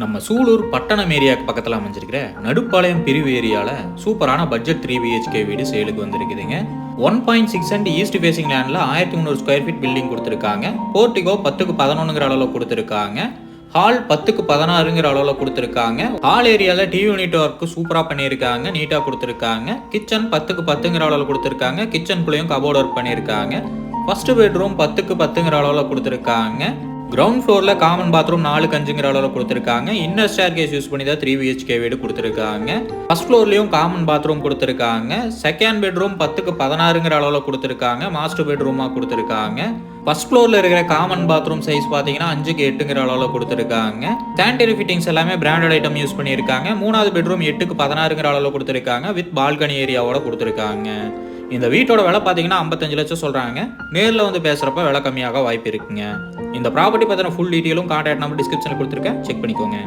நம்ம சூலூர் பட்டணம் ஏரியாவுக்கு பக்கத்தில் அமைஞ்சிருக்கிற நடுப்பாளையம் பிரிவு ஏரியாவில் சூப்பரான பட்ஜெட் 3 BHK வீடு சேலுக்கு வந்திருக்குதுங்க. 1.6 சென்ட் ஈஸ்ட் ஃபேசிங் லேண்டில் 1300 ஸ்கொயர் ஃபீட் பில்டிங் கொடுத்துருக்காங்க. போர்ட்டிகோ 10க்கு 11ங்கிற அளவில் கொடுத்துருக்காங்க. ஹால் 10க்கு 16ங்கிற அளவில் கொடுத்துருக்காங்க. ஹால் ஏரியாவில் டிவி யூனிட் ஒர்க்கு சூப்பராக பண்ணியிருக்காங்க, நீட்டாக கொடுத்துருக்காங்க. கிச்சன் 10க்கு 10ங்கிற அளவில் கொடுத்துருக்காங்க. கிச்சனுக்குள்ளேயும் கபோர்ட் ஒர்க் பண்ணியிருக்காங்க. ஃபர்ஸ்ட் பெட்ரூம் 10க்கு 10ங்கிற அளவில் கொடுத்துருக்காங்க. கிரவுண்ட் ஃப்ளோரில் காமன் பாத்ரூம் 4க்கு 5ங்கிற அளவில் கொடுத்துருக்காங்க. இன்னர் ஸ்டேர் கேஸ் யூஸ் பண்ணி தான் 3 BHK வீடு கொடுத்துருக்காங்க. ஃபர்ஸ்ட் ஃப்ளோர்லேயும் காமன் பாத்ரூம் கொடுத்துருக்காங்க. செகண்ட் பெட்ரூம் 10க்கு 16ங்கிற அளவில் கொடுத்துருக்காங்க. மாஸ்டர் பெட்ரூமாக கொடுத்துருக்காங்க. ஃபர்ஸ்ட் ஃப்ளோரில் இருக்கிற காமன் பாத்ரூம் சைஸ் பார்த்தீங்கன்னா 5க்கு 8ங்கிற அளவில் கொடுத்துருக்காங்க. சானிட்டரி ஃபிட்டிங்ஸ் எல்லாமே பிராண்டட் ஐட்டம் யூஸ் பண்ணியிருக்காங்க. மூணாவது பெட்ரூம் 8க்கு 16ங்கிற அளவில் கொடுத்துருக்காங்க. வித் பால்கனி ஏரியாவோட கொடுத்துருக்காங்க. இந்த வீட்டோட விலை பார்த்தீங்கன்னா 55 லட்சம் சொல்கிறாங்க. நேரில் வந்து பேசுகிறப்ப விலை கம்மியாக வாய்ப்பு இருக்குங்க. இந்த ப்ராப்பர்ட்டி பற்றின ஃபுல் டீட்டெயிலும் கான்டாக்ட் நம்பர் டிஸ்கிரிப்ஷனில் கொடுத்துருக்கேன், செக் பண்ணிக்கோங்க.